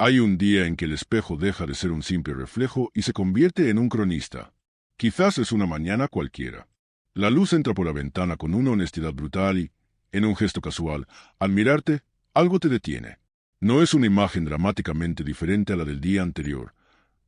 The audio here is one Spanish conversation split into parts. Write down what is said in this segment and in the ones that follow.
Hay un día en que el espejo deja de ser un simple reflejo y se convierte en un cronista. Quizás es una mañana cualquiera. La luz entra por la ventana con una honestidad brutal y, en un gesto casual, al mirarte, algo te detiene. No es una imagen dramáticamente diferente a la del día anterior,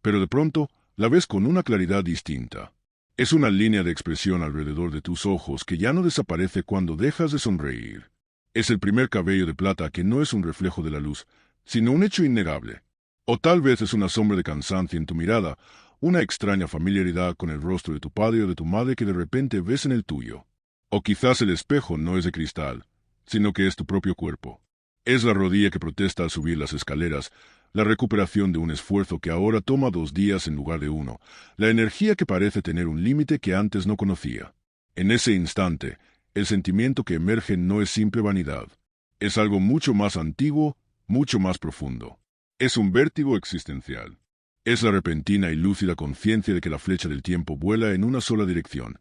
pero de pronto la ves con una claridad distinta. Es una línea de expresión alrededor de tus ojos que ya no desaparece cuando dejas de sonreír. Es el primer cabello de plata que no es un reflejo de la luz, sino un hecho innegable. O tal vez es una sombra de cansancio en tu mirada, una extraña familiaridad con el rostro de tu padre o de tu madre que de repente ves en el tuyo. O quizás el espejo no es de cristal, sino que es tu propio cuerpo. Es la rodilla que protesta al subir las escaleras, la recuperación de un esfuerzo que ahora toma 2 días en lugar de uno, la energía que parece tener un límite que antes no conocía. En ese instante, el sentimiento que emerge no es simple vanidad. Es algo mucho más antiguo, mucho más profundo. Es un vértigo existencial. Es la repentina y lúcida conciencia de que la flecha del tiempo vuela en una sola dirección,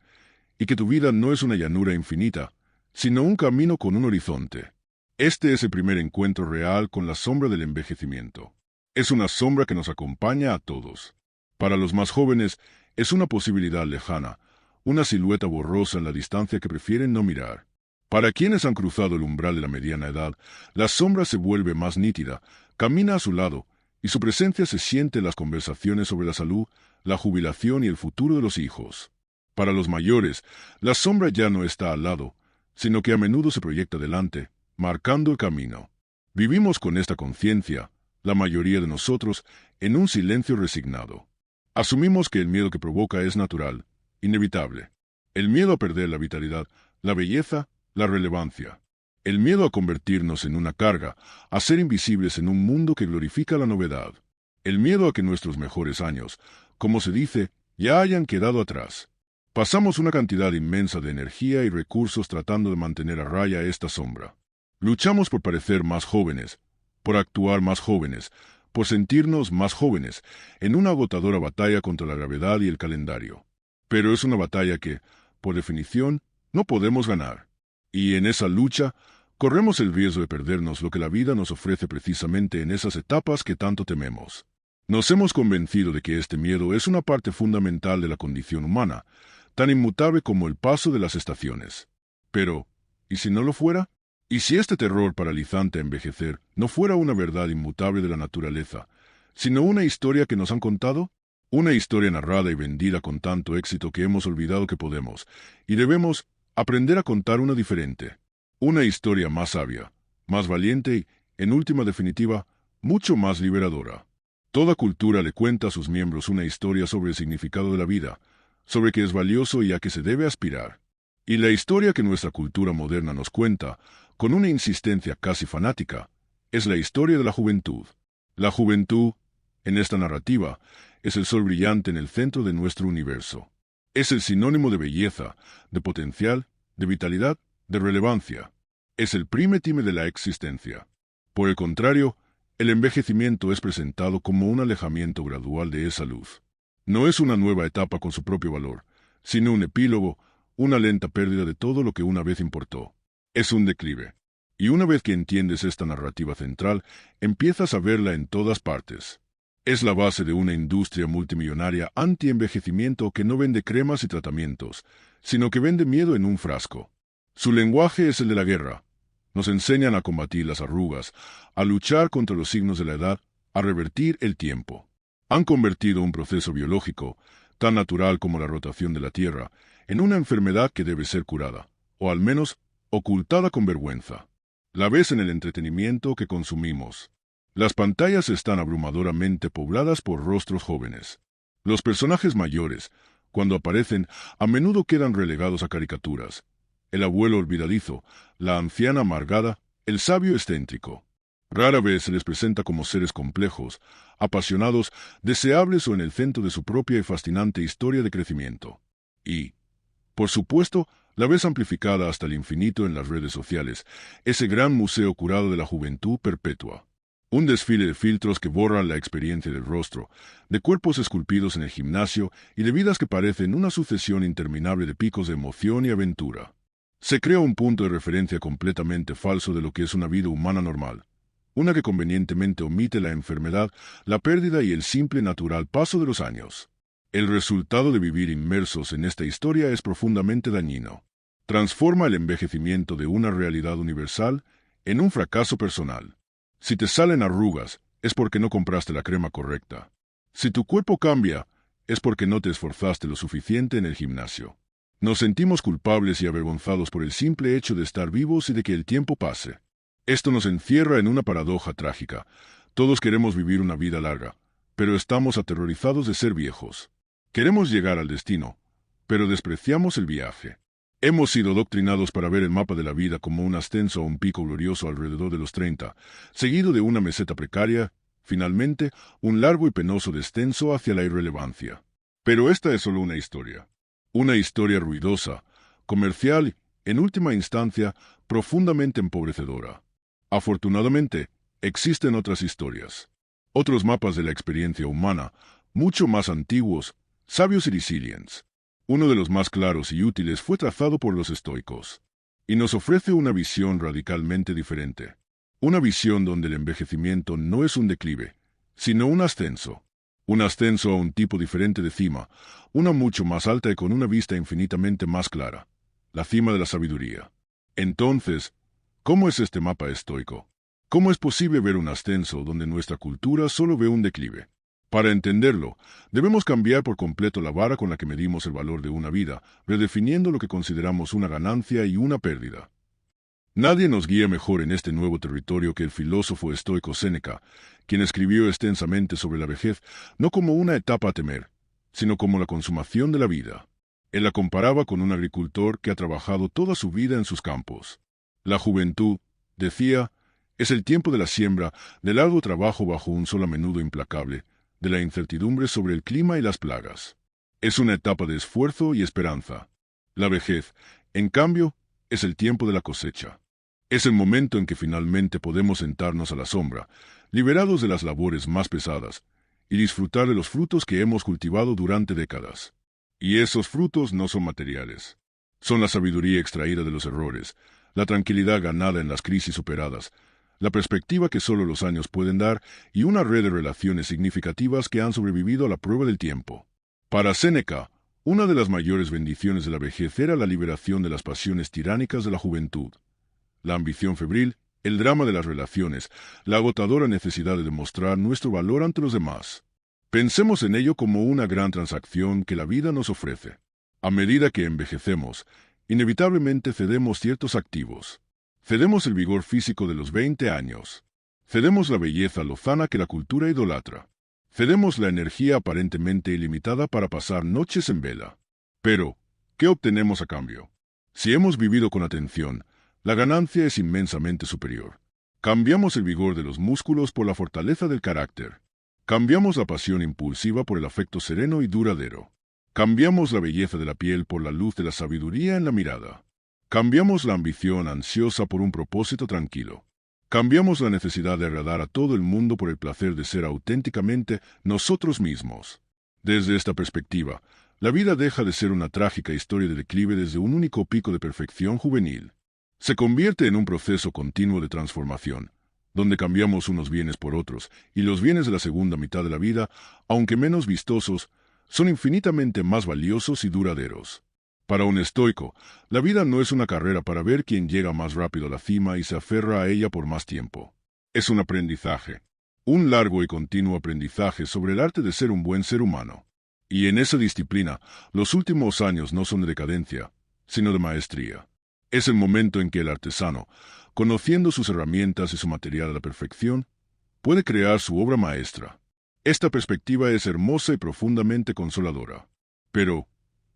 y que tu vida no es una llanura infinita, sino un camino con un horizonte. Este es el primer encuentro real con la sombra del envejecimiento. Es una sombra que nos acompaña a todos. Para los más jóvenes, es una posibilidad lejana, una silueta borrosa en la distancia que prefieren no mirar. Para quienes han cruzado el umbral de la mediana edad, la sombra se vuelve más nítida, camina a su lado, y su presencia se siente en las conversaciones sobre la salud, la jubilación y el futuro de los hijos. Para los mayores, la sombra ya no está al lado, sino que a menudo se proyecta delante, marcando el camino. Vivimos con esta conciencia, la mayoría de nosotros, en un silencio resignado. Asumimos que el miedo que provoca es natural, inevitable. El miedo a perder la vitalidad, la belleza, la relevancia. El miedo a convertirnos en una carga, a ser invisibles en un mundo que glorifica la novedad. El miedo a que nuestros mejores años, como se dice, ya hayan quedado atrás. Pasamos una cantidad inmensa de energía y recursos tratando de mantener a raya esta sombra. Luchamos por parecer más jóvenes, por actuar más jóvenes, por sentirnos más jóvenes, en una agotadora batalla contra la gravedad y el calendario. Pero es una batalla que, por definición, no podemos ganar. Y en esa lucha, corremos el riesgo de perdernos lo que la vida nos ofrece precisamente en esas etapas que tanto tememos. Nos hemos convencido de que este miedo es una parte fundamental de la condición humana, tan inmutable como el paso de las estaciones. Pero, ¿y si no lo fuera? ¿Y si este terror paralizante a envejecer no fuera una verdad inmutable de la naturaleza, sino una historia que nos han contado? Una historia narrada y vendida con tanto éxito que hemos olvidado que podemos, y debemos aprender a contar una diferente. Una historia más sabia, más valiente y, en última definitiva, mucho más liberadora. Toda cultura le cuenta a sus miembros una historia sobre el significado de la vida, sobre qué es valioso y a qué se debe aspirar. Y la historia que nuestra cultura moderna nos cuenta, con una insistencia casi fanática, es la historia de la juventud. La juventud, en esta narrativa, es el sol brillante en el centro de nuestro universo. Es el sinónimo de belleza, de potencial, de vitalidad, de relevancia. Es el prime time de la existencia. Por el contrario, el envejecimiento es presentado como un alejamiento gradual de esa luz. No es una nueva etapa con su propio valor, sino un epílogo, una lenta pérdida de todo lo que una vez importó. Es un declive. Y una vez que entiendes esta narrativa central, empiezas a verla en todas partes. Es la base de una industria multimillonaria anti-envejecimiento que no vende cremas y tratamientos, sino que vende miedo en un frasco. Su lenguaje es el de la guerra. Nos enseñan a combatir las arrugas, a luchar contra los signos de la edad, a revertir el tiempo. Han convertido un proceso biológico, tan natural como la rotación de la Tierra, en una enfermedad que debe ser curada, o al menos ocultada con vergüenza. La ves en el entretenimiento que consumimos. Las pantallas están abrumadoramente pobladas por rostros jóvenes. Los personajes mayores, cuando aparecen, a menudo quedan relegados a caricaturas. El abuelo olvidadizo, la anciana amargada, el sabio excéntrico. Rara vez se les presenta como seres complejos, apasionados, deseables o en el centro de su propia y fascinante historia de crecimiento. Y, por supuesto, la ves amplificada hasta el infinito en las redes sociales, ese gran museo curado de la juventud perpetua. Un desfile de filtros que borran la experiencia del rostro, de cuerpos esculpidos en el gimnasio y de vidas que parecen una sucesión interminable de picos de emoción y aventura. Se crea un punto de referencia completamente falso de lo que es una vida humana normal. una que convenientemente omite la enfermedad, la pérdida y el simple natural paso de los años. El resultado de vivir inmersos en esta historia es profundamente dañino. Transforma el envejecimiento de una realidad universal en un fracaso personal. Si te salen arrugas, es porque no compraste la crema correcta. Si tu cuerpo cambia, es porque no te esforzaste lo suficiente en el gimnasio. Nos sentimos culpables y avergonzados por el simple hecho de estar vivos y de que el tiempo pase. Esto nos encierra en una paradoja trágica. Todos queremos vivir una vida larga, pero estamos aterrorizados de ser viejos. Queremos llegar al destino, pero despreciamos el viaje. Hemos sido doctrinados para ver el mapa de la vida como un ascenso a un pico glorioso alrededor de los 30, seguido de una meseta precaria, finalmente, un largo y penoso descenso hacia la irrelevancia. Pero esta es solo una historia. Una historia ruidosa, comercial, en última instancia, profundamente empobrecedora. Afortunadamente, existen otras historias. Otros mapas de la experiencia humana, mucho más antiguos, sabios y resilientes. Uno de los más claros y útiles fue trazado por los estoicos. Y nos ofrece una visión radicalmente diferente. Una visión donde el envejecimiento no es un declive, sino un ascenso. Un ascenso a un tipo diferente de cima, una mucho más alta y con una vista infinitamente más clara. La cima de la sabiduría. Entonces, ¿cómo es este mapa estoico? ¿Cómo es posible ver un ascenso donde nuestra cultura solo ve un declive? Para entenderlo, debemos cambiar por completo la vara con la que medimos el valor de una vida, redefiniendo lo que consideramos una ganancia y una pérdida. Nadie nos guía mejor en este nuevo territorio que el filósofo estoico Séneca, quien escribió extensamente sobre la vejez, no como una etapa a temer, sino como la consumación de la vida. Él la comparaba con un agricultor que ha trabajado toda su vida en sus campos. La juventud, decía, es el tiempo de la siembra, del arduo trabajo bajo un sol a menudo implacable, de la incertidumbre sobre el clima y las plagas. Es una etapa de esfuerzo y esperanza. La vejez, en cambio, es el tiempo de la cosecha. Es el momento en que finalmente podemos sentarnos a la sombra, liberados de las labores más pesadas, y disfrutar de los frutos que hemos cultivado durante décadas. Y esos frutos no son materiales. Son la sabiduría extraída de los errores, la tranquilidad ganada en las crisis superadas, la perspectiva que solo los años pueden dar y una red de relaciones significativas que han sobrevivido a la prueba del tiempo. Para Séneca, una de las mayores bendiciones de la vejez era la liberación de las pasiones tiránicas de la juventud. La ambición febril, el drama de las relaciones, la agotadora necesidad de demostrar nuestro valor ante los demás. Pensemos en ello como una gran transacción que la vida nos ofrece. A medida que envejecemos, inevitablemente cedemos ciertos activos. Cedemos el vigor físico de los 20 años. Cedemos la belleza lozana que la cultura idolatra. Cedemos la energía aparentemente ilimitada para pasar noches en vela. Pero, ¿qué obtenemos a cambio? Si hemos vivido con atención, la ganancia es inmensamente superior. Cambiamos el vigor de los músculos por la fortaleza del carácter. Cambiamos la pasión impulsiva por el afecto sereno y duradero. Cambiamos la belleza de la piel por la luz de la sabiduría en la mirada. Cambiamos la ambición ansiosa por un propósito tranquilo. Cambiamos la necesidad de agradar a todo el mundo por el placer de ser auténticamente nosotros mismos. Desde esta perspectiva, la vida deja de ser una trágica historia de declive desde un único pico de perfección juvenil. Se convierte en un proceso continuo de transformación, donde cambiamos unos bienes por otros, y los bienes de la segunda mitad de la vida, aunque menos vistosos, son infinitamente más valiosos y duraderos. Para un estoico, la vida no es una carrera para ver quién llega más rápido a la cima y se aferra a ella por más tiempo. Es un aprendizaje, un largo y continuo aprendizaje sobre el arte de ser un buen ser humano. Y en esa disciplina, los últimos años no son de decadencia, sino de maestría. Es el momento en que el artesano, conociendo sus herramientas y su material a la perfección, puede crear su obra maestra. Esta perspectiva es hermosa y profundamente consoladora. Pero,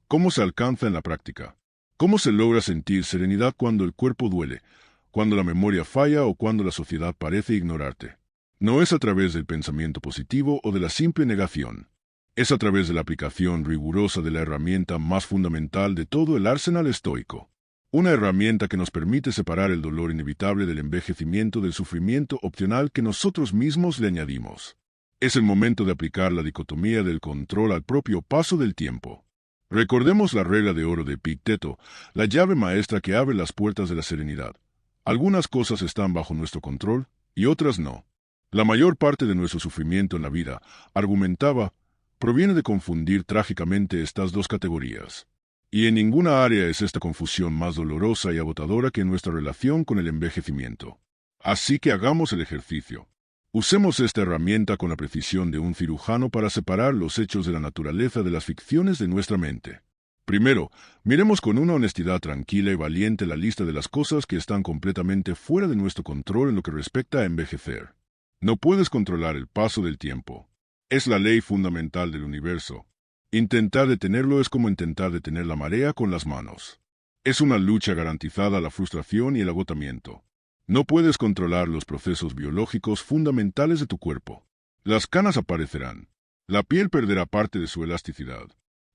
¿cómo se alcanza en la práctica? ¿Cómo se logra sentir serenidad cuando el cuerpo duele, cuando la memoria falla o cuando la sociedad parece ignorarte? No es a través del pensamiento positivo o de la simple negación. Es a través de la aplicación rigurosa de la herramienta más fundamental de todo el arsenal estoico. Una herramienta que nos permite separar el dolor inevitable del envejecimiento del sufrimiento opcional que nosotros mismos le añadimos. Es el momento de aplicar la dicotomía del control al propio paso del tiempo. Recordemos la regla de oro de Epicteto, la llave maestra que abre las puertas de la serenidad. Algunas cosas están bajo nuestro control y otras no. La mayor parte de nuestro sufrimiento en la vida, argumentaba, proviene de confundir trágicamente estas dos categorías. Y en ninguna área es esta confusión más dolorosa y agotadora que en nuestra relación con el envejecimiento. Así que hagamos el ejercicio. Usemos esta herramienta con la precisión de un cirujano para separar los hechos de la naturaleza de las ficciones de nuestra mente. Primero, miremos con una honestidad tranquila y valiente la lista de las cosas que están completamente fuera de nuestro control en lo que respecta a envejecer. No puedes controlar el paso del tiempo. Es la ley fundamental del universo. Intentar detenerlo es como intentar detener la marea con las manos. Es una lucha garantizada a la frustración y el agotamiento. No puedes controlar los procesos biológicos fundamentales de tu cuerpo. Las canas aparecerán. La piel perderá parte de su elasticidad.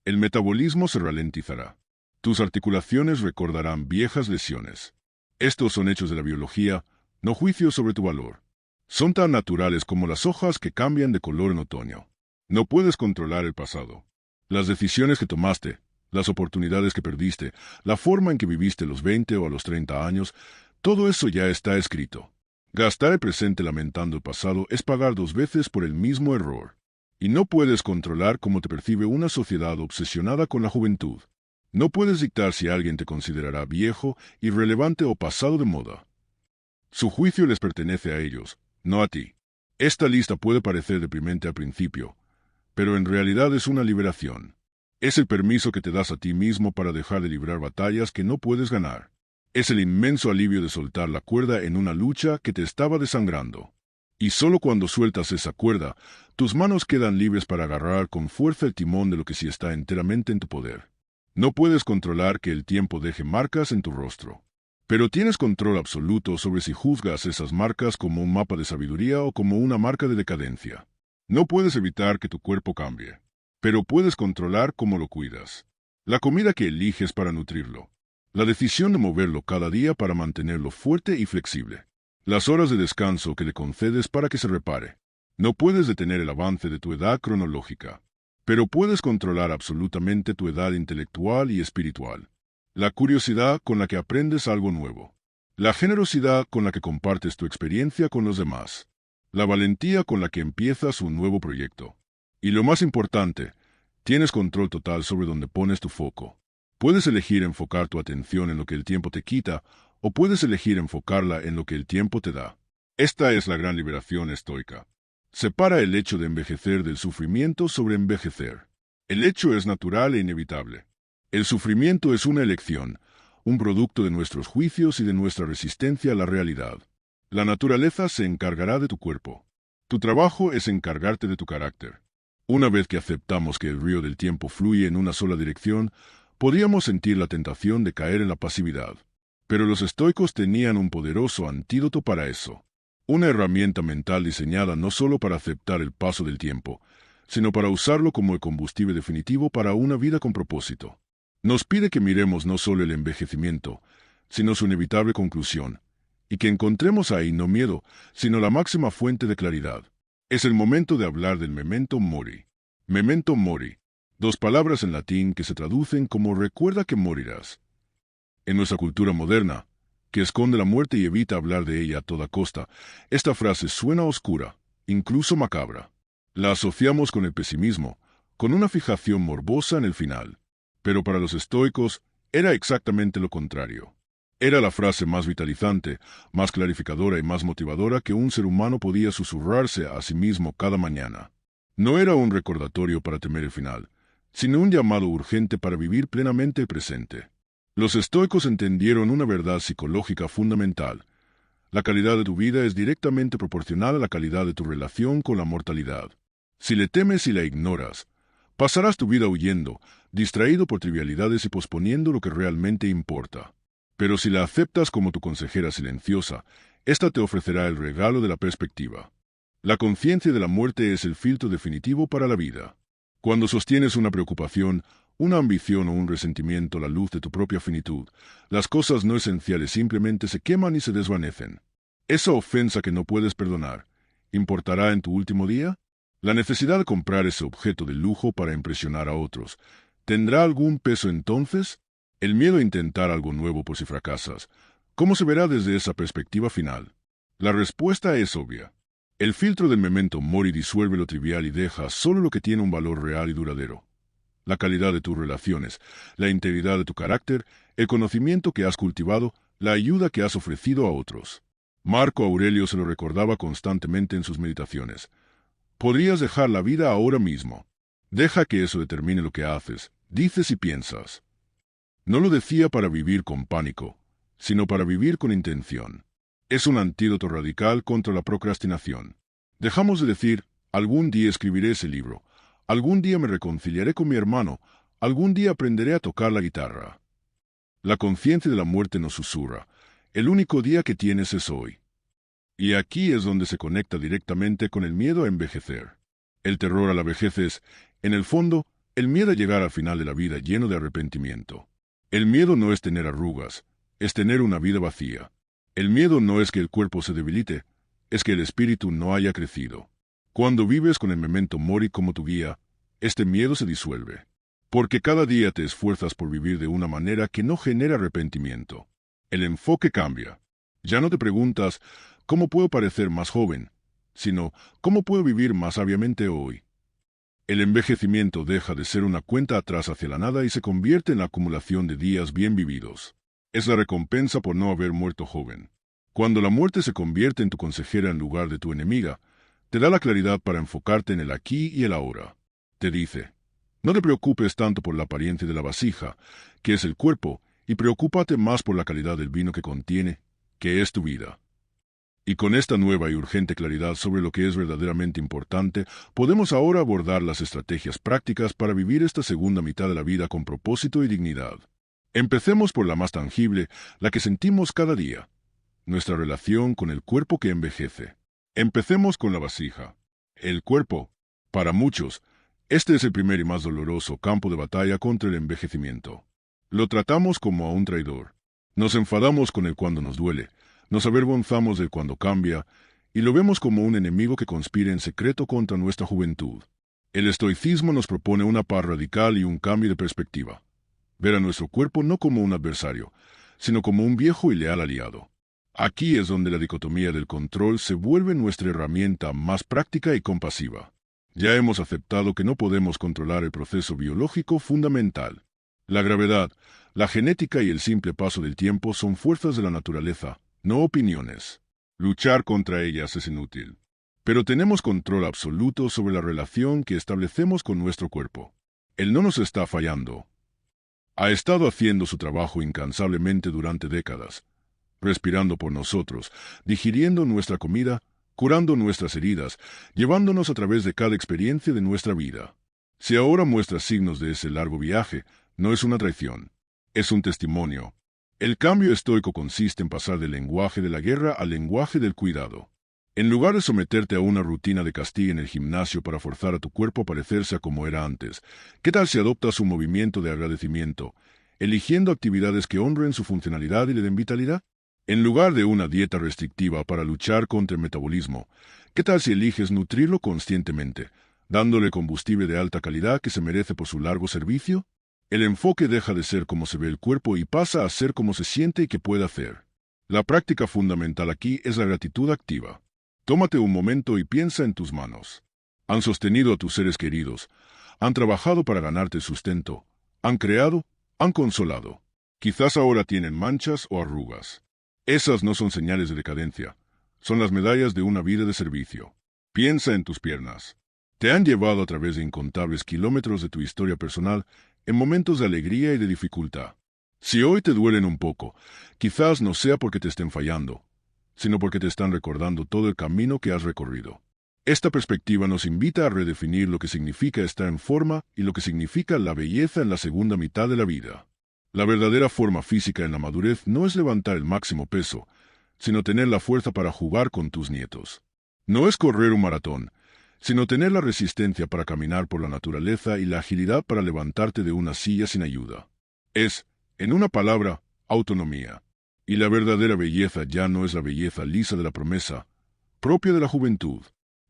El metabolismo se ralentizará. Tus articulaciones recordarán viejas lesiones. Estos son hechos de la biología, no juicios sobre tu valor. Son tan naturales como las hojas que cambian de color en otoño. No puedes controlar el pasado. Las decisiones que tomaste, las oportunidades que perdiste, la forma en que viviste a los 20 o a los 30 años, todo eso ya está escrito. Gastar el presente lamentando el pasado es pagar 2 veces por el mismo error. Y no puedes controlar cómo te percibe una sociedad obsesionada con la juventud. No puedes dictar si alguien te considerará viejo, irrelevante o pasado de moda. Su juicio les pertenece a ellos, no a ti. Esta lista puede parecer deprimente al principio, pero en realidad es una liberación. Es el permiso que te das a ti mismo para dejar de librar batallas que no puedes ganar. Es el inmenso alivio de soltar la cuerda en una lucha que te estaba desangrando. Y solo cuando sueltas esa cuerda, tus manos quedan libres para agarrar con fuerza el timón de lo que sí está enteramente en tu poder. No puedes controlar que el tiempo deje marcas en tu rostro. Pero tienes control absoluto sobre si juzgas esas marcas como un mapa de sabiduría o como una marca de decadencia. No puedes evitar que tu cuerpo cambie, pero puedes controlar cómo lo cuidas. La comida que eliges para nutrirlo. La decisión de moverlo cada día para mantenerlo fuerte y flexible. Las horas de descanso que le concedes para que se repare. No puedes detener el avance de tu edad cronológica, pero puedes controlar absolutamente tu edad intelectual y espiritual. La curiosidad con la que aprendes algo nuevo. La generosidad con la que compartes tu experiencia con los demás. La valentía con la que empiezas un nuevo proyecto. Y lo más importante, tienes control total sobre dónde pones tu foco. Puedes elegir enfocar tu atención en lo que el tiempo te quita, o puedes elegir enfocarla en lo que el tiempo te da. Esta es la gran liberación estoica. Separa el hecho de envejecer del sufrimiento sobre envejecer. El hecho es natural e inevitable. El sufrimiento es una elección, un producto de nuestros juicios y de nuestra resistencia a la realidad. La naturaleza se encargará de tu cuerpo. Tu trabajo es encargarte de tu carácter. Una vez que aceptamos que el río del tiempo fluye en una sola dirección, podríamos sentir la tentación de caer en la pasividad. Pero los estoicos tenían un poderoso antídoto para eso. Una herramienta mental diseñada no solo para aceptar el paso del tiempo, sino para usarlo como el combustible definitivo para una vida con propósito. Nos pide que miremos no solo el envejecimiento, sino su inevitable conclusión, y que encontremos ahí no miedo, sino la máxima fuente de claridad. Es el momento de hablar del memento mori. Memento mori, 2 palabras en latín que se traducen como recuerda que morirás. En nuestra cultura moderna, que esconde la muerte y evita hablar de ella a toda costa, esta frase suena oscura, incluso macabra. La asociamos con el pesimismo, con una fijación morbosa en el final. Pero para los estoicos era exactamente lo contrario. Era la frase más vitalizante, más clarificadora y más motivadora que un ser humano podía susurrarse a sí mismo cada mañana. No era un recordatorio para temer el final, sino un llamado urgente para vivir plenamente el presente. Los estoicos entendieron una verdad psicológica fundamental. La calidad de tu vida es directamente proporcional a la calidad de tu relación con la mortalidad. Si le temes y la ignoras, pasarás tu vida huyendo, distraído por trivialidades y posponiendo lo que realmente importa. Pero si la aceptas como tu consejera silenciosa, ésta te ofrecerá el regalo de la perspectiva. La conciencia de la muerte es el filtro definitivo para la vida. Cuando sostienes una preocupación, una ambición o un resentimiento a la luz de tu propia finitud, las cosas no esenciales simplemente se queman y se desvanecen. Esa ofensa que no puedes perdonar, ¿importará en tu último día? La necesidad de comprar ese objeto de lujo para impresionar a otros, ¿tendrá algún peso entonces? El miedo a intentar algo nuevo por si fracasas, ¿cómo se verá desde esa perspectiva final? La respuesta es obvia. El filtro del memento mori disuelve lo trivial y deja solo lo que tiene un valor real y duradero. La calidad de tus relaciones, la integridad de tu carácter, el conocimiento que has cultivado, la ayuda que has ofrecido a otros. Marco Aurelio se lo recordaba constantemente en sus meditaciones. Podrías dejar la vida ahora mismo. Deja que eso determine lo que haces, dices y piensas. No lo decía para vivir con pánico, sino para vivir con intención. Es un antídoto radical contra la procrastinación. Dejamos de decir, algún día escribiré ese libro, algún día me reconciliaré con mi hermano, algún día aprenderé a tocar la guitarra. La conciencia de la muerte nos susurra, el único día que tienes es hoy. Y aquí es donde se conecta directamente con el miedo a envejecer. El terror a la vejez es, en el fondo, el miedo a llegar al final de la vida lleno de arrepentimiento. El miedo no es tener arrugas, es tener una vida vacía. El miedo no es que el cuerpo se debilite, es que el espíritu no haya crecido. Cuando vives con el memento mori como tu guía, este miedo se disuelve. Porque cada día te esfuerzas por vivir de una manera que no genera arrepentimiento. El enfoque cambia. Ya no te preguntas, ¿cómo puedo parecer más joven?, sino, ¿cómo puedo vivir más sabiamente hoy? El envejecimiento deja de ser una cuenta atrás hacia la nada y se convierte en la acumulación de días bien vividos. Es la recompensa por no haber muerto joven. Cuando la muerte se convierte en tu consejera en lugar de tu enemiga, te da la claridad para enfocarte en el aquí y el ahora. Te dice, no te preocupes tanto por la apariencia de la vasija, que es el cuerpo, y preocúpate más por la calidad del vino que contiene, que es tu vida. Y con esta nueva y urgente claridad sobre lo que es verdaderamente importante, podemos ahora abordar las estrategias prácticas para vivir esta segunda mitad de la vida con propósito y dignidad. Empecemos por la más tangible, la que sentimos cada día, nuestra relación con el cuerpo que envejece. Empecemos con la vasija. El cuerpo, para muchos, este es el primer y más doloroso campo de batalla contra el envejecimiento. Lo tratamos como a un traidor. Nos enfadamos con él cuando nos duele, nos avergonzamos de él cuando cambia, y lo vemos como un enemigo que conspira en secreto contra nuestra juventud. El estoicismo nos propone una paz radical y un cambio de perspectiva. Ver a nuestro cuerpo no como un adversario, sino como un viejo y leal aliado. Aquí es donde la dicotomía del control se vuelve nuestra herramienta más práctica y compasiva. Ya hemos aceptado que no podemos controlar el proceso biológico fundamental. La gravedad, la genética y el simple paso del tiempo son fuerzas de la naturaleza, no opiniones. Luchar contra ellas es inútil. Pero tenemos control absoluto sobre la relación que establecemos con nuestro cuerpo. Él no nos está fallando. Ha estado haciendo su trabajo incansablemente durante décadas, respirando por nosotros, digiriendo nuestra comida, curando nuestras heridas, llevándonos a través de cada experiencia de nuestra vida. Si ahora muestra signos de ese largo viaje, no es una traición, es un testimonio. El cambio estoico consiste en pasar del lenguaje de la guerra al lenguaje del cuidado. En lugar de someterte a una rutina de castigo en el gimnasio para forzar a tu cuerpo a parecerse a como era antes, ¿qué tal si adoptas un movimiento de agradecimiento, eligiendo actividades que honren su funcionalidad y le den vitalidad? En lugar de una dieta restrictiva para luchar contra el metabolismo, ¿qué tal si eliges nutrirlo conscientemente, dándole combustible de alta calidad que se merece por su largo servicio? El enfoque deja de ser cómo se ve el cuerpo y pasa a ser cómo se siente y qué puede hacer. La práctica fundamental aquí es la gratitud activa. Tómate un momento y piensa en tus manos. Han sostenido a tus seres queridos, han trabajado para ganarte sustento, han creado, han consolado. Quizás ahora tienen manchas o arrugas. Esas no son señales de decadencia, son las medallas de una vida de servicio. Piensa en tus piernas. Te han llevado a través de incontables kilómetros de tu historia personal en momentos de alegría y de dificultad. Si hoy te duelen un poco, quizás no sea porque te estén fallando, sino porque te están recordando todo el camino que has recorrido. Esta perspectiva nos invita a redefinir lo que significa estar en forma y lo que significa la belleza en la segunda mitad de la vida. La verdadera forma física en la madurez no es levantar el máximo peso, sino tener la fuerza para jugar con tus nietos. No es correr un maratón, sino tener la resistencia para caminar por la naturaleza y la agilidad para levantarte de una silla sin ayuda. Es, en una palabra, autonomía. Y la verdadera belleza ya no es la belleza lisa de la promesa, propia de la juventud.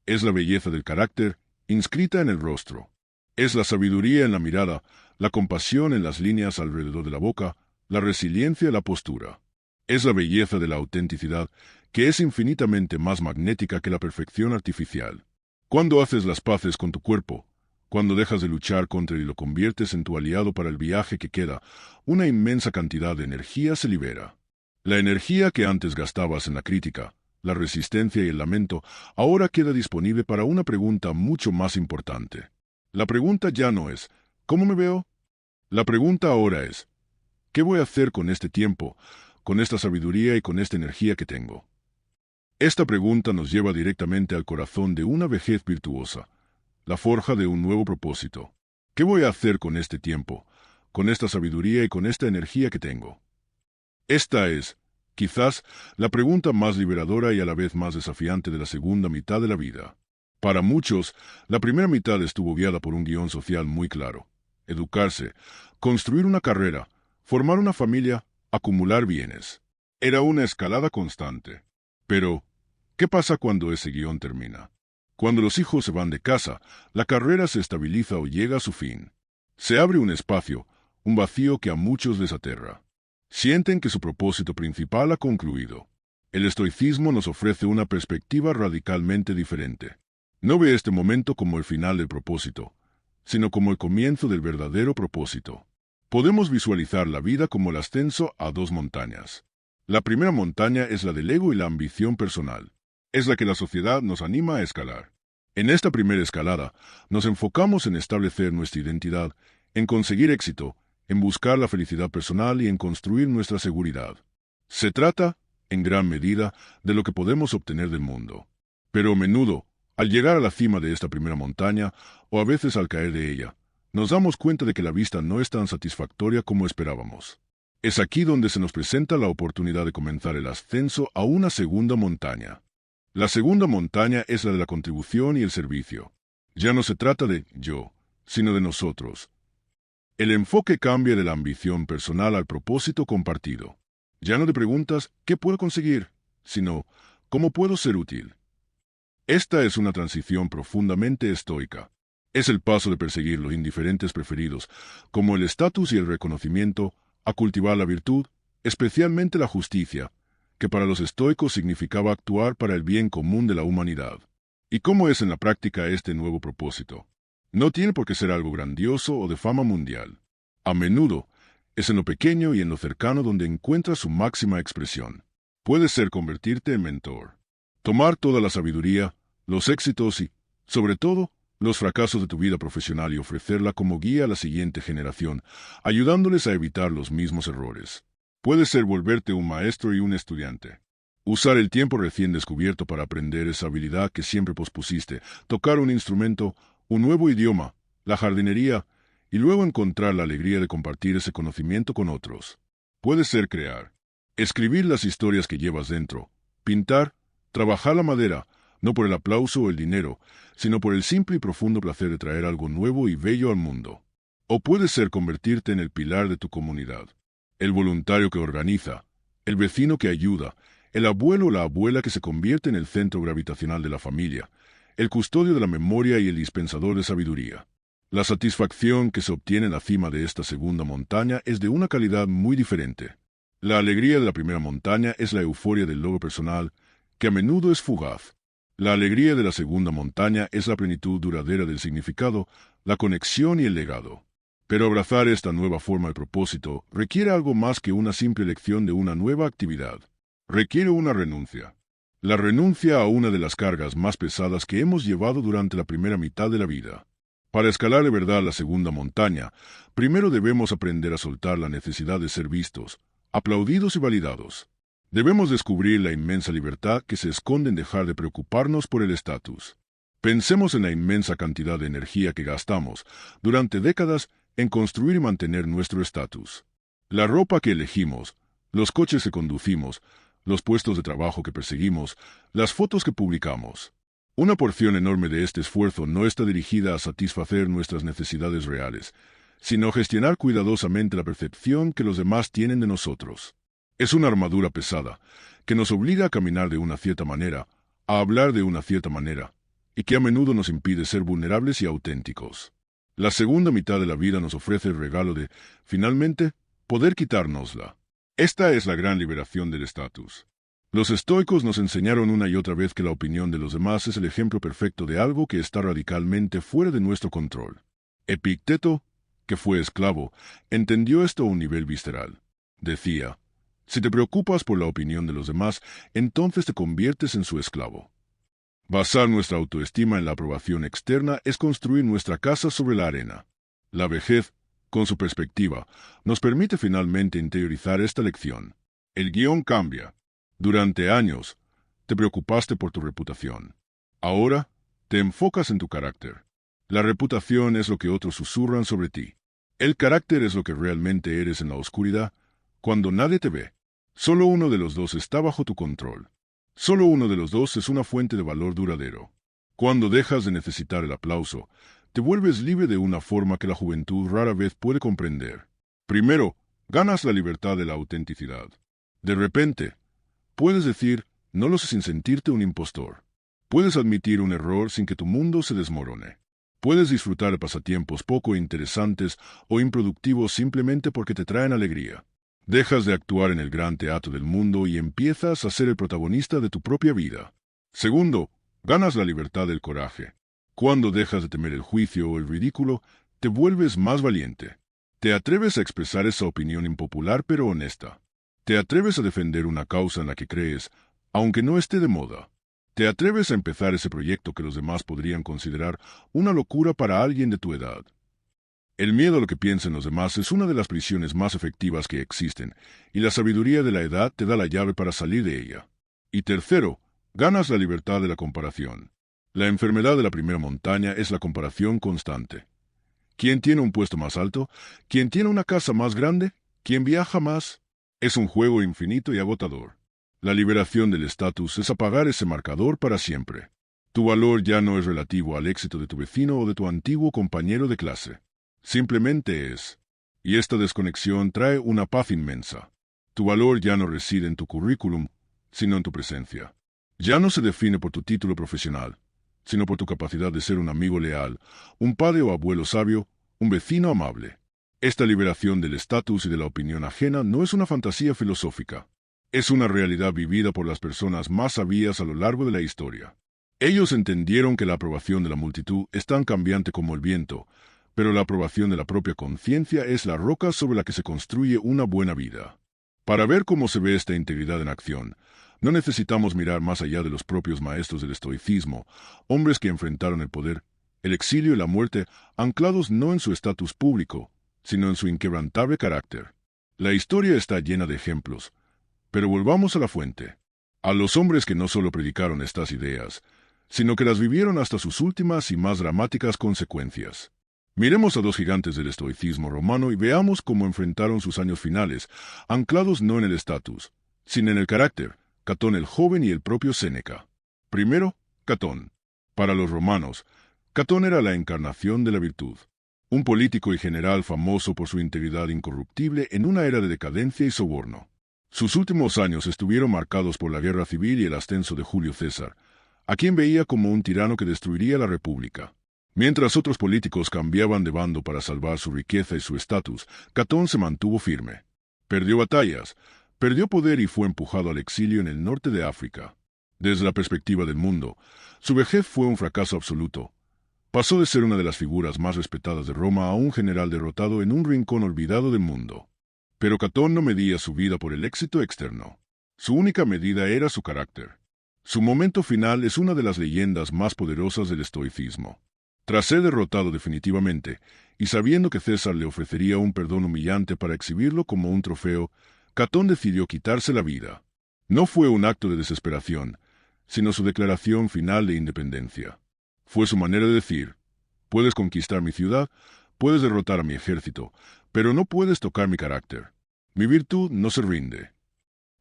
Es la belleza del carácter, inscrita en el rostro. Es la sabiduría en la mirada, la compasión en las líneas alrededor de la boca, la resiliencia en la postura. Es la belleza de la autenticidad, que es infinitamente más magnética que la perfección artificial. Cuando haces las paces con tu cuerpo, cuando dejas de luchar contra él y lo conviertes en tu aliado para el viaje que queda, una inmensa cantidad de energía se libera. La energía que antes gastabas en la crítica, la resistencia y el lamento, ahora queda disponible para una pregunta mucho más importante. La pregunta ya no es, ¿cómo me veo? La pregunta ahora es, ¿qué voy a hacer con este tiempo, con esta sabiduría y con esta energía que tengo? Esta pregunta nos lleva directamente al corazón de una vejez virtuosa, la forja de un nuevo propósito. ¿Qué voy a hacer con este tiempo, con esta sabiduría y con esta energía que tengo? Esta es, quizás, la pregunta más liberadora y a la vez más desafiante de la segunda mitad de la vida. Para muchos, la primera mitad estuvo guiada por un guión social muy claro: educarse, construir una carrera, formar una familia, acumular bienes. Era una escalada constante. Pero, ¿qué pasa cuando ese guión termina? Cuando los hijos se van de casa, la carrera se estabiliza o llega a su fin. Se abre un espacio, un vacío que a muchos les aterra. Sienten que su propósito principal ha concluido. El estoicismo nos ofrece una perspectiva radicalmente diferente. No ve este momento como el final del propósito, sino como el comienzo del verdadero propósito. Podemos visualizar la vida como el ascenso a dos montañas. La primera montaña es la del ego y la ambición personal. Es la que la sociedad nos anima a escalar. En esta primera escalada, nos enfocamos en establecer nuestra identidad, en conseguir éxito, en buscar la felicidad personal y en construir nuestra seguridad. Se trata, en gran medida, de lo que podemos obtener del mundo. Pero a menudo, al llegar a la cima de esta primera montaña, o a veces al caer de ella, nos damos cuenta de que la vista no es tan satisfactoria como esperábamos. Es aquí donde se nos presenta la oportunidad de comenzar el ascenso a una segunda montaña. La segunda montaña es la de la contribución y el servicio. Ya no se trata de yo, sino de nosotros. El enfoque cambia de la ambición personal al propósito compartido. Ya no te preguntas ¿qué puedo conseguir?, sino ¿cómo puedo ser útil? Esta es una transición profundamente estoica. Es el paso de perseguir los indiferentes preferidos, como el estatus y el reconocimiento, a cultivar la virtud, especialmente la justicia, que para los estoicos significaba actuar para el bien común de la humanidad. ¿Y cómo es en la práctica este nuevo propósito? No tiene por qué ser algo grandioso o de fama mundial. A menudo, es en lo pequeño y en lo cercano donde encuentra su máxima expresión. Puede ser convertirte en mentor. Tomar toda la sabiduría, los éxitos y, sobre todo, los fracasos de tu vida profesional y ofrecerla como guía a la siguiente generación, ayudándoles a evitar los mismos errores. Puede ser volverte un maestro y un estudiante. Usar el tiempo recién descubierto para aprender esa habilidad que siempre pospusiste, tocar un instrumento, un nuevo idioma, la jardinería, y luego encontrar la alegría de compartir ese conocimiento con otros. Puede ser crear. Escribir las historias que llevas dentro. Pintar. Trabajar la madera, no por el aplauso o el dinero, sino por el simple y profundo placer de traer algo nuevo y bello al mundo. O puede ser convertirte en el pilar de tu comunidad. El voluntario que organiza, el vecino que ayuda, el abuelo o la abuela que se convierte en el centro gravitacional de la familia, el custodio de la memoria y el dispensador de sabiduría. La satisfacción que se obtiene en la cima de esta segunda montaña es de una calidad muy diferente. La alegría de la primera montaña es la euforia del logro personal, que a menudo es fugaz. La alegría de la segunda montaña es la plenitud duradera del significado, la conexión y el legado. Pero abrazar esta nueva forma de propósito requiere algo más que una simple elección de una nueva actividad. Requiere una renuncia. La renuncia a una de las cargas más pesadas que hemos llevado durante la primera mitad de la vida. Para escalar de verdad la segunda montaña, primero debemos aprender a soltar la necesidad de ser vistos, aplaudidos y validados. Debemos descubrir la inmensa libertad que se esconde en dejar de preocuparnos por el estatus. Pensemos en la inmensa cantidad de energía que gastamos durante décadas en construir y mantener nuestro estatus. La ropa que elegimos, los coches que conducimos, los puestos de trabajo que perseguimos, las fotos que publicamos. Una porción enorme de este esfuerzo no está dirigida a satisfacer nuestras necesidades reales, sino a gestionar cuidadosamente la percepción que los demás tienen de nosotros. Es una armadura pesada, que nos obliga a caminar de una cierta manera, a hablar de una cierta manera, y que a menudo nos impide ser vulnerables y auténticos. La segunda mitad de la vida nos ofrece el regalo de, finalmente, poder quitárnosla. Esta es la gran liberación del estatus. Los estoicos nos enseñaron una y otra vez que la opinión de los demás es el ejemplo perfecto de algo que está radicalmente fuera de nuestro control. Epicteto, que fue esclavo, entendió esto a un nivel visceral. Decía, si te preocupas por la opinión de los demás, entonces te conviertes en su esclavo. Basar nuestra autoestima en la aprobación externa es construir nuestra casa sobre la arena. La vejez, con su perspectiva, nos permite finalmente interiorizar esta lección. El guión cambia. Durante años, te preocupaste por tu reputación. Ahora, te enfocas en tu carácter. La reputación es lo que otros susurran sobre ti. El carácter es lo que realmente eres en la oscuridad, cuando nadie te ve. Solo uno de los dos está bajo tu control. Solo uno de los dos es una fuente de valor duradero. Cuando dejas de necesitar el aplauso, te vuelves libre de una forma que la juventud rara vez puede comprender. Primero, ganas la libertad de la autenticidad. De repente, puedes decir, no lo sé sin sentirte un impostor. Puedes admitir un error sin que tu mundo se desmorone. Puedes disfrutar de pasatiempos poco interesantes o improductivos simplemente porque te traen alegría. Dejas de actuar en el gran teatro del mundo y empiezas a ser el protagonista de tu propia vida. Segundo, ganas la libertad del coraje. Cuando dejas de temer el juicio o el ridículo, te vuelves más valiente. Te atreves a expresar esa opinión impopular pero honesta. Te atreves a defender una causa en la que crees, aunque no esté de moda. Te atreves a empezar ese proyecto que los demás podrían considerar una locura para alguien de tu edad. El miedo a lo que piensen los demás es una de las prisiones más efectivas que existen, y la sabiduría de la edad te da la llave para salir de ella. Y tercero, ganas la libertad de la comparación. La enfermedad de la primera montaña es la comparación constante. ¿Quién tiene un puesto más alto? ¿Quién tiene una casa más grande? ¿Quién viaja más? Es un juego infinito y agotador. La liberación del estatus es apagar ese marcador para siempre. Tu valor ya no es relativo al éxito de tu vecino o de tu antiguo compañero de clase. Simplemente es. Y esta desconexión trae una paz inmensa. Tu valor ya no reside en tu currículum, sino en tu presencia. Ya no se define por tu título profesional, sino por tu capacidad de ser un amigo leal, un padre o abuelo sabio, un vecino amable. Esta liberación del estatus y de la opinión ajena no es una fantasía filosófica. Es una realidad vivida por las personas más sabias a lo largo de la historia. Ellos entendieron que la aprobación de la multitud es tan cambiante como el viento, pero la aprobación de la propia conciencia es la roca sobre la que se construye una buena vida. Para ver cómo se ve esta integridad en acción, no necesitamos mirar más allá de los propios maestros del estoicismo, hombres que enfrentaron el poder, el exilio y la muerte, anclados no en su estatus público, sino en su inquebrantable carácter. La historia está llena de ejemplos, pero volvamos a la fuente. A los hombres que no solo predicaron estas ideas, sino que las vivieron hasta sus últimas y más dramáticas consecuencias. Miremos a dos gigantes del estoicismo romano y veamos cómo enfrentaron sus años finales, anclados no en el estatus, sino en el carácter, Catón el joven y el propio Séneca. Primero, Catón. Para los romanos, Catón era la encarnación de la virtud. Un político y general famoso por su integridad incorruptible en una era de decadencia y soborno. Sus últimos años estuvieron marcados por la guerra civil y el ascenso de Julio César, a quien veía como un tirano que destruiría la república. Mientras otros políticos cambiaban de bando para salvar su riqueza y su estatus, Catón se mantuvo firme. Perdió batallas, perdió poder y fue empujado al exilio en el norte de África. Desde la perspectiva del mundo, su vejez fue un fracaso absoluto. Pasó de ser una de las figuras más respetadas de Roma a un general derrotado en un rincón olvidado del mundo. Pero Catón no medía su vida por el éxito externo. Su única medida era su carácter. Su momento final es una de las leyendas más poderosas del estoicismo. Tras ser derrotado definitivamente, y sabiendo que César le ofrecería un perdón humillante para exhibirlo como un trofeo, Catón decidió quitarse la vida. No fue un acto de desesperación, sino su declaración final de independencia. Fue su manera de decir, puedes conquistar mi ciudad, puedes derrotar a mi ejército, pero no puedes tocar mi carácter. Mi virtud no se rinde.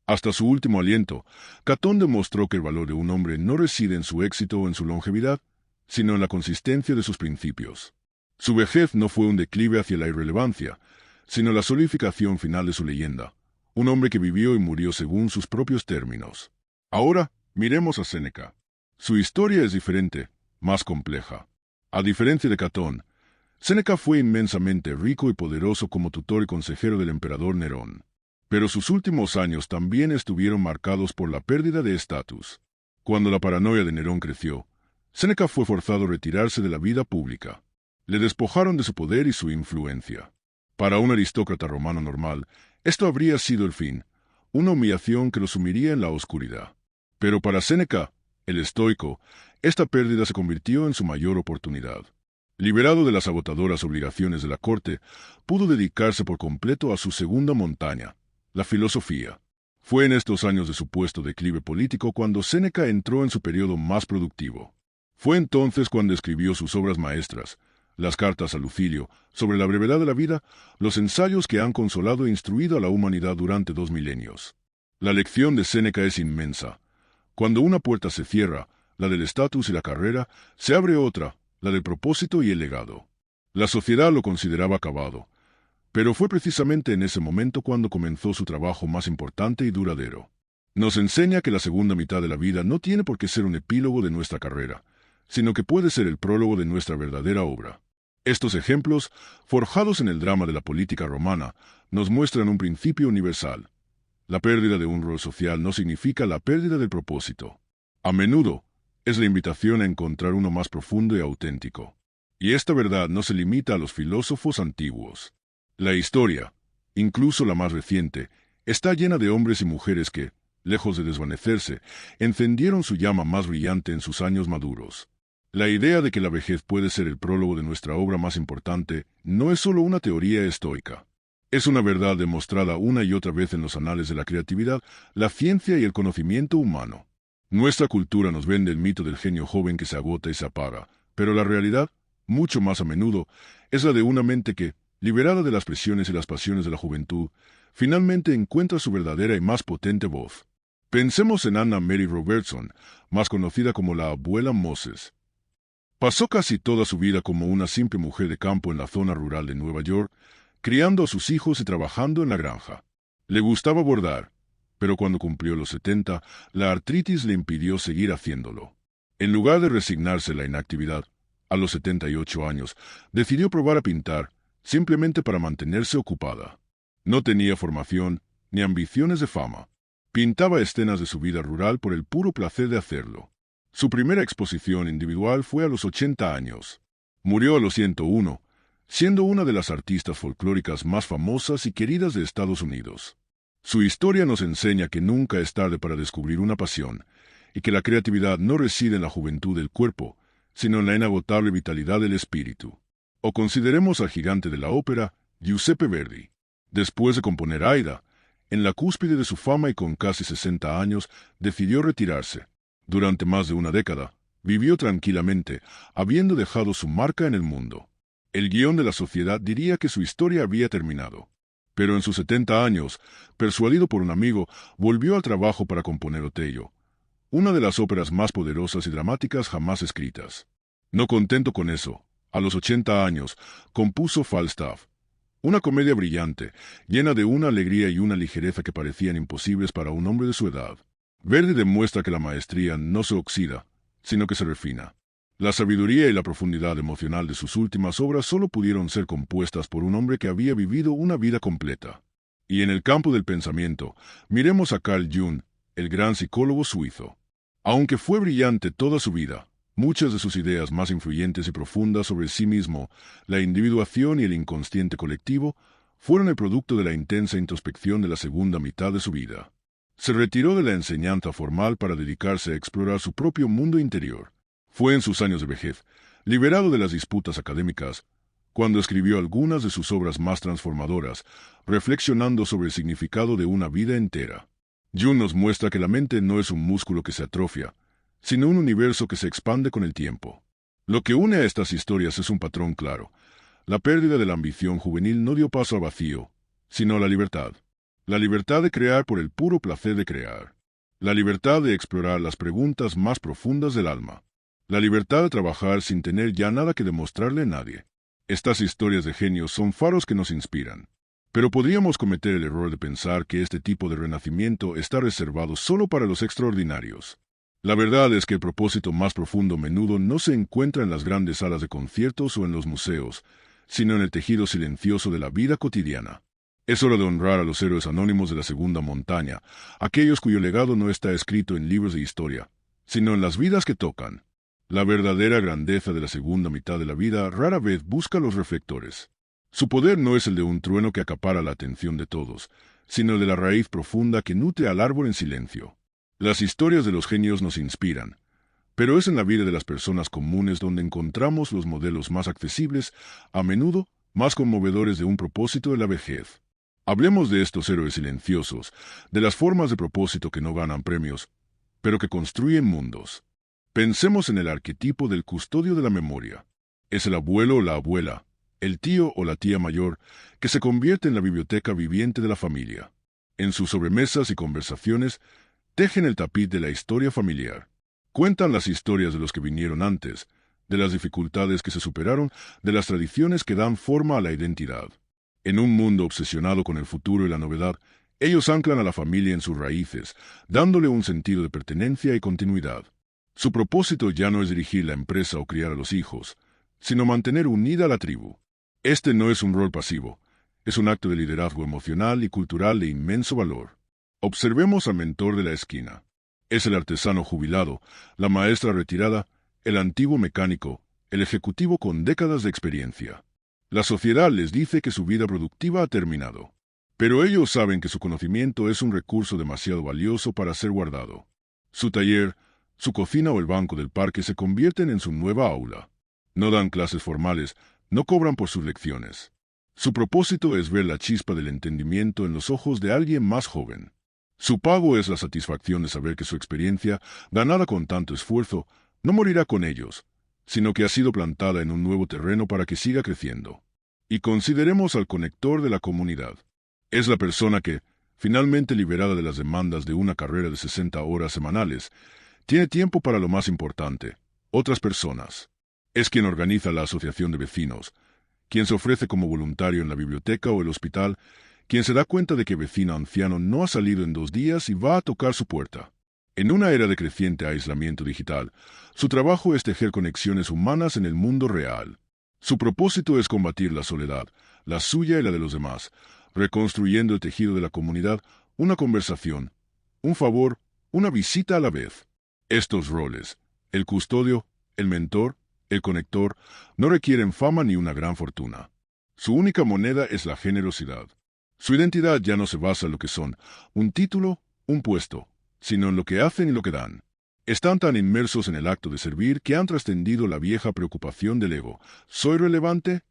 Hasta su último aliento, Catón demostró que el valor de un hombre no reside en su éxito o en su longevidad, sino en la consistencia de sus principios. Su vejez no fue un declive hacia la irrelevancia, sino la solidificación final de su leyenda, un hombre que vivió y murió según sus propios términos. Ahora, miremos a Séneca. Su historia es diferente, más compleja. A diferencia de Catón, Séneca fue inmensamente rico y poderoso como tutor y consejero del emperador Nerón. Pero sus últimos años también estuvieron marcados por la pérdida de estatus. Cuando la paranoia de Nerón creció, Séneca fue forzado a retirarse de la vida pública. Le despojaron de su poder y su influencia. Para un aristócrata romano normal, esto habría sido el fin, una humillación que lo sumiría en la oscuridad. Pero para Séneca, el estoico, esta pérdida se convirtió en su mayor oportunidad. Liberado de las agotadoras obligaciones de la corte, pudo dedicarse por completo a su segunda montaña, la filosofía. Fue en estos años de supuesto declive político cuando Séneca entró en su periodo más productivo. Fue entonces cuando escribió sus obras maestras, las cartas a Lucilio, sobre la brevedad de la vida, los ensayos que han consolado e instruido a la humanidad durante 2 milenios. La lección de Séneca es inmensa. Cuando una puerta se cierra, la del estatus y la carrera, se abre otra, la del propósito y el legado. La sociedad lo consideraba acabado, pero fue precisamente en ese momento cuando comenzó su trabajo más importante y duradero. Nos enseña que la segunda mitad de la vida no tiene por qué ser un epílogo de nuestra carrera, sino que puede ser el prólogo de nuestra verdadera obra. Estos ejemplos, forjados en el drama de la política romana, nos muestran un principio universal. La pérdida de un rol social no significa la pérdida del propósito. A menudo, es la invitación a encontrar uno más profundo y auténtico. Y esta verdad no se limita a los filósofos antiguos. La historia, incluso la más reciente, está llena de hombres y mujeres que, lejos de desvanecerse, encendieron su llama más brillante en sus años maduros. La idea de que la vejez puede ser el prólogo de nuestra obra más importante no es solo una teoría estoica. Es una verdad demostrada una y otra vez en los anales de la creatividad, la ciencia y el conocimiento humano. Nuestra cultura nos vende el mito del genio joven que se agota y se apaga, pero la realidad, mucho más a menudo, es la de una mente que, liberada de las presiones y las pasiones de la juventud, finalmente encuentra su verdadera y más potente voz. Pensemos en Anna Mary Robertson, más conocida como la abuela Moses. Pasó casi toda su vida como una simple mujer de campo en la zona rural de Nueva York, criando a sus hijos y trabajando en la granja. Le gustaba bordar, pero cuando cumplió los 70, la artritis le impidió seguir haciéndolo. En lugar de resignarse a la inactividad, a los 78 años, decidió probar a pintar, simplemente para mantenerse ocupada. No tenía formación ni ambiciones de fama. Pintaba escenas de su vida rural por el puro placer de hacerlo. Su primera exposición individual fue a los 80 años. Murió a los 101, siendo una de las artistas folclóricas más famosas y queridas de Estados Unidos. Su historia nos enseña que nunca es tarde para descubrir una pasión, y que la creatividad no reside en la juventud del cuerpo, sino en la inagotable vitalidad del espíritu. O consideremos al gigante de la ópera, Giuseppe Verdi. Después de componer Aida, en la cúspide de su fama y con casi 60 años, decidió retirarse. Durante más de una década, vivió tranquilamente, habiendo dejado su marca en el mundo. El guión de la sociedad diría que su historia había terminado. Pero en sus 70 años, persuadido por un amigo, volvió al trabajo para componer Otello, una de las óperas más poderosas y dramáticas jamás escritas. No contento con eso, a los 80 años, compuso Falstaff, una comedia brillante, llena de una alegría y una ligereza que parecían imposibles para un hombre de su edad. Verdi demuestra que la maestría no se oxida, sino que se refina. La sabiduría y la profundidad emocional de sus últimas obras solo pudieron ser compuestas por un hombre que había vivido una vida completa. Y en el campo del pensamiento, miremos a Carl Jung, el gran psicólogo suizo. Aunque fue brillante toda su vida, muchas de sus ideas más influyentes y profundas sobre sí mismo, la individuación y el inconsciente colectivo, fueron el producto de la intensa introspección de la segunda mitad de su vida. Se retiró de la enseñanza formal para dedicarse a explorar su propio mundo interior. Fue en sus años de vejez, liberado de las disputas académicas, cuando escribió algunas de sus obras más transformadoras, reflexionando sobre el significado de una vida entera. Jung nos muestra que la mente no es un músculo que se atrofia, sino un universo que se expande con el tiempo. Lo que une a estas historias es un patrón claro. La pérdida de la ambición juvenil no dio paso al vacío, sino a la libertad. La libertad de crear por el puro placer de crear. La libertad de explorar las preguntas más profundas del alma. La libertad de trabajar sin tener ya nada que demostrarle a nadie. Estas historias de genios son faros que nos inspiran. Pero podríamos cometer el error de pensar que este tipo de renacimiento está reservado solo para los extraordinarios. La verdad es que el propósito más profundo a menudo no se encuentra en las grandes salas de conciertos o en los museos, sino en el tejido silencioso de la vida cotidiana. Es hora de honrar a los héroes anónimos de la segunda montaña, aquellos cuyo legado no está escrito en libros de historia, sino en las vidas que tocan. La verdadera grandeza de la segunda mitad de la vida rara vez busca los reflectores. Su poder no es el de un trueno que acapara la atención de todos, sino el de la raíz profunda que nutre al árbol en silencio. Las historias de los genios nos inspiran, pero es en la vida de las personas comunes donde encontramos los modelos más accesibles, a menudo más conmovedores de un propósito de la vejez. Hablemos de estos héroes silenciosos, de las formas de propósito que no ganan premios, pero que construyen mundos. Pensemos en el arquetipo del custodio de la memoria. Es el abuelo o la abuela, el tío o la tía mayor, que se convierte en la biblioteca viviente de la familia. En sus sobremesas y conversaciones, tejen el tapiz de la historia familiar. Cuentan las historias de los que vinieron antes, de las dificultades que se superaron, de las tradiciones que dan forma a la identidad. En un mundo obsesionado con el futuro y la novedad, ellos anclan a la familia en sus raíces, dándole un sentido de pertenencia y continuidad. Su propósito ya no es dirigir la empresa o criar a los hijos, sino mantener unida a la tribu. Este no es un rol pasivo, es un acto de liderazgo emocional y cultural de inmenso valor. Observemos al mentor de la esquina. Es el artesano jubilado, la maestra retirada, el antiguo mecánico, el ejecutivo con décadas de experiencia. La sociedad les dice que su vida productiva ha terminado, pero ellos saben que su conocimiento es un recurso demasiado valioso para ser guardado. Su taller, su cocina o el banco del parque se convierten en su nueva aula. No dan clases formales, no cobran por sus lecciones. Su propósito es ver la chispa del entendimiento en los ojos de alguien más joven. Su pago es la satisfacción de saber que su experiencia, ganada con tanto esfuerzo, no morirá con ellos, sino que ha sido plantada en un nuevo terreno para que siga creciendo. Y consideremos al conector de la comunidad. Es la persona que, finalmente liberada de las demandas de una carrera de 60 horas semanales, tiene tiempo para lo más importante, otras personas. Es quien organiza la asociación de vecinos, quien se ofrece como voluntario en la biblioteca o el hospital, quien se da cuenta de que vecino anciano no ha salido en 2 días y va a tocar su puerta. En una era de creciente aislamiento digital, su trabajo es tejer conexiones humanas en el mundo real. Su propósito es combatir la soledad, la suya y la de los demás, reconstruyendo el tejido de la comunidad, una conversación, un favor, una visita a la vez. Estos roles, el custodio, el mentor, el conector, no requieren fama ni una gran fortuna. Su única moneda es la generosidad. Su identidad ya no se basa en lo que son, un título, un puesto, sino en lo que hacen y lo que dan. Están tan inmersos en el acto de servir que han trascendido la vieja preocupación del ego. ¿Soy relevante?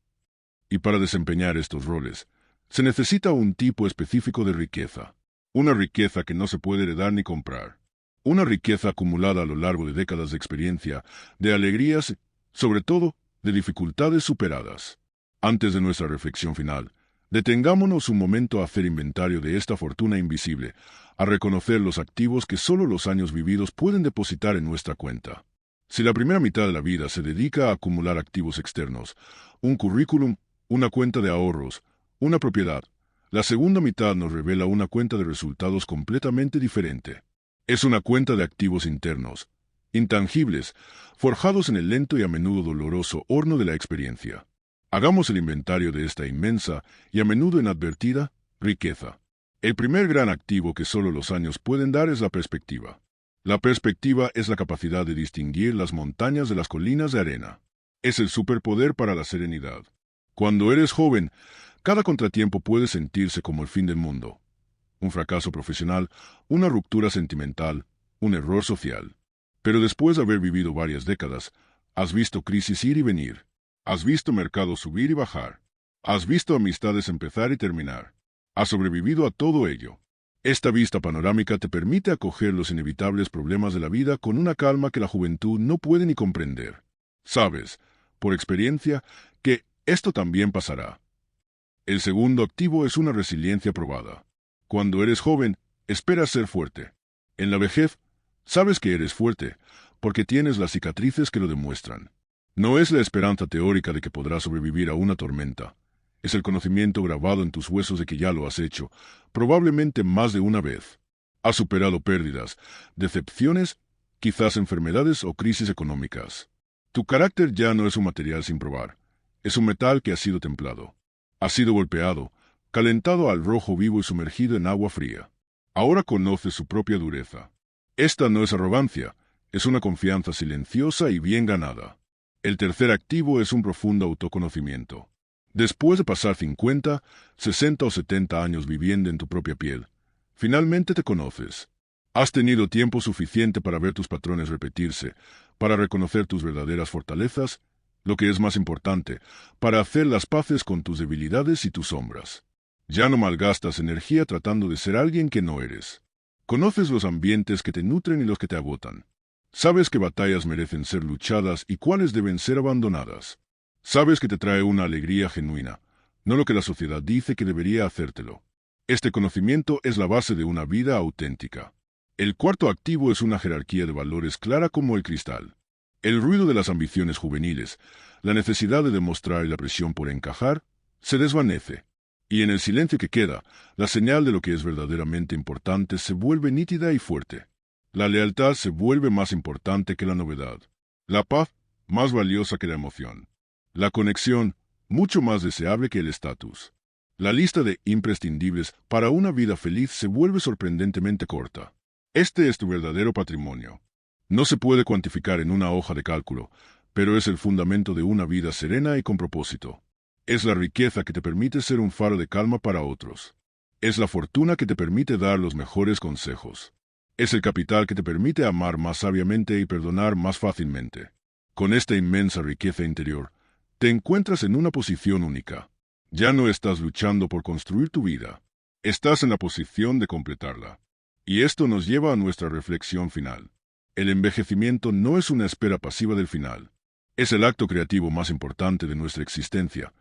Y para desempeñar estos roles, se necesita un tipo específico de riqueza. Una riqueza que no se puede heredar ni comprar. Una riqueza acumulada a lo largo de décadas de experiencia, de alegrías, sobre todo, de dificultades superadas. Antes de nuestra reflexión final, detengámonos un momento a hacer inventario de esta fortuna invisible, a reconocer los activos que solo los años vividos pueden depositar en nuestra cuenta. Si la primera mitad de la vida se dedica a acumular activos externos, un currículum, una cuenta de ahorros, una propiedad, la segunda mitad nos revela una cuenta de resultados completamente diferente. Es una cuenta de activos internos, intangibles, forjados en el lento y a menudo doloroso horno de la experiencia. Hagamos el inventario de esta inmensa y a menudo inadvertida riqueza. El primer gran activo que solo los años pueden dar es la perspectiva. La perspectiva es la capacidad de distinguir las montañas de las colinas de arena. Es el superpoder para la serenidad. Cuando eres joven, cada contratiempo puede sentirse como el fin del mundo. Un fracaso profesional, una ruptura sentimental, un error social. Pero después de haber vivido varias décadas, has visto crisis ir y venir. Has visto mercados subir y bajar. Has visto amistades empezar y terminar. Has sobrevivido a todo ello. Esta vista panorámica te permite acoger los inevitables problemas de la vida con una calma que la juventud no puede ni comprender. Sabes, por experiencia, que esto también pasará. El segundo activo es una resiliencia probada. Cuando eres joven, esperas ser fuerte. En la vejez, sabes que eres fuerte, porque tienes las cicatrices que lo demuestran. No es la esperanza teórica de que podrás sobrevivir a una tormenta. Es el conocimiento grabado en tus huesos de que ya lo has hecho, probablemente más de una vez. Has superado pérdidas, decepciones, quizás enfermedades o crisis económicas. Tu carácter ya no es un material sin probar. Es un metal que ha sido templado. Has sido golpeado, calentado al rojo vivo y sumergido en agua fría. Ahora conoce su propia dureza. Esta no es arrogancia, es una confianza silenciosa y bien ganada. El tercer activo es un profundo autoconocimiento. Después de pasar 50, 60 o 70 años viviendo en tu propia piel, finalmente te conoces. Has tenido tiempo suficiente para ver tus patrones repetirse, para reconocer tus verdaderas fortalezas, lo que es más importante, para hacer las paces con tus debilidades y tus sombras. Ya no malgastas energía tratando de ser alguien que no eres. Conoces los ambientes que te nutren y los que te agotan. Sabes qué batallas merecen ser luchadas y cuáles deben ser abandonadas. Sabes que te trae una alegría genuina, no lo que la sociedad dice que debería hacértelo. Este conocimiento es la base de una vida auténtica. El cuarto activo es una jerarquía de valores clara como el cristal. El ruido de las ambiciones juveniles, la necesidad de demostrar y la presión por encajar, se desvanece. Y en el silencio que queda, la señal de lo que es verdaderamente importante se vuelve nítida y fuerte. La lealtad se vuelve más importante que la novedad. La paz, más valiosa que la emoción. La conexión, mucho más deseable que el estatus. La lista de imprescindibles para una vida feliz se vuelve sorprendentemente corta. Este es tu verdadero patrimonio. No se puede cuantificar en una hoja de cálculo, pero es el fundamento de una vida serena y con propósito. Es la riqueza que te permite ser un faro de calma para otros. Es la fortuna que te permite dar los mejores consejos. Es el capital que te permite amar más sabiamente y perdonar más fácilmente. Con esta inmensa riqueza interior, te encuentras en una posición única. Ya no estás luchando por construir tu vida. Estás en la posición de completarla. Y esto nos lleva a nuestra reflexión final. El envejecimiento no es una espera pasiva del final. Es el acto creativo más importante de nuestra existencia,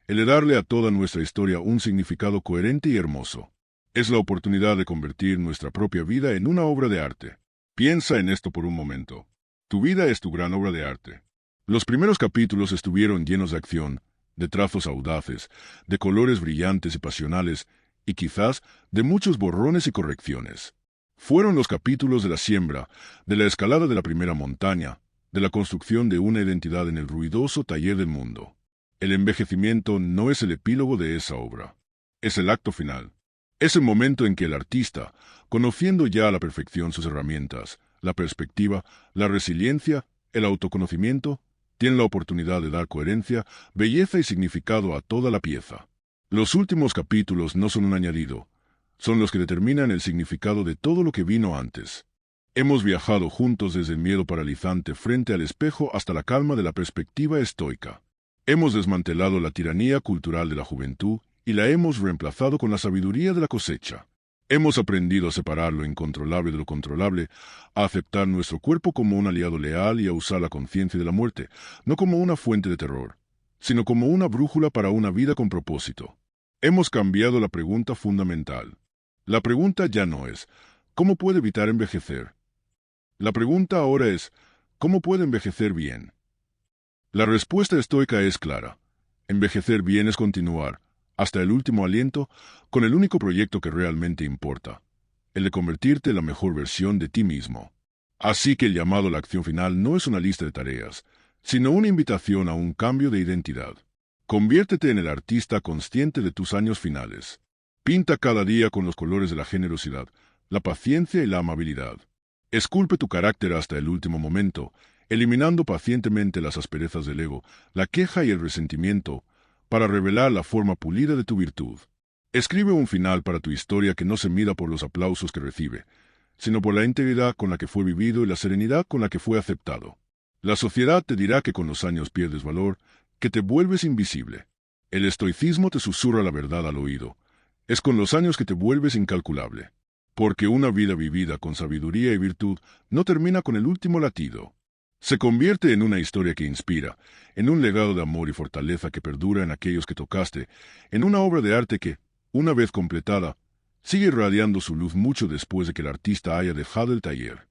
el de darle a toda nuestra historia un significado coherente y hermoso. Es la oportunidad de convertir nuestra propia vida en una obra de arte. Piensa en esto por un momento. Tu vida es tu gran obra de arte. Los primeros capítulos estuvieron llenos de acción, de trazos audaces, de colores brillantes y pasionales, y quizás de muchos borrones y correcciones. Fueron los capítulos de la siembra, de la escalada de la primera montaña, de la construcción de una identidad en el ruidoso taller del mundo. El envejecimiento no es el epílogo de esa obra. Es el acto final. Es el momento en que el artista, conociendo ya a la perfección sus herramientas, la perspectiva, la resiliencia, el autoconocimiento, tiene la oportunidad de dar coherencia, belleza y significado a toda la pieza. Los últimos capítulos no son un añadido, son los que determinan el significado de todo lo que vino antes. Hemos viajado juntos desde el miedo paralizante frente al espejo hasta la calma de la perspectiva estoica. Hemos desmantelado la tiranía cultural de la juventud y la hemos reemplazado con la sabiduría de la cosecha. Hemos aprendido a separar lo incontrolable de lo controlable, a aceptar nuestro cuerpo como un aliado leal y a usar la conciencia de la muerte, no como una fuente de terror, sino como una brújula para una vida con propósito. Hemos cambiado la pregunta fundamental. La pregunta ya no es, ¿cómo puedo evitar envejecer? La pregunta ahora es, ¿cómo puedo envejecer bien? La respuesta estoica es clara. Envejecer bien es continuar, hasta el último aliento, con el único proyecto que realmente importa, el de convertirte en la mejor versión de ti mismo. Así que el llamado a la acción final no es una lista de tareas, sino una invitación a un cambio de identidad. Conviértete en el artista consciente de tus años finales. Pinta cada día con los colores de la generosidad, la paciencia y la amabilidad. Esculpe tu carácter hasta el último momento, eliminando pacientemente las asperezas del ego, la queja y el resentimiento, para revelar la forma pulida de tu virtud. Escribe un final para tu historia que no se mida por los aplausos que recibe, sino por la integridad con la que fue vivido y la serenidad con la que fue aceptado. La sociedad te dirá que con los años pierdes valor, que te vuelves invisible. El estoicismo te susurra la verdad al oído. Es con los años que te vuelves incalculable. Porque una vida vivida con sabiduría y virtud no termina con el último latido. Se convierte en una historia que inspira, en un legado de amor y fortaleza que perdura en aquellos que tocaste, en una obra de arte que, una vez completada, sigue irradiando su luz mucho después de que el artista haya dejado el taller.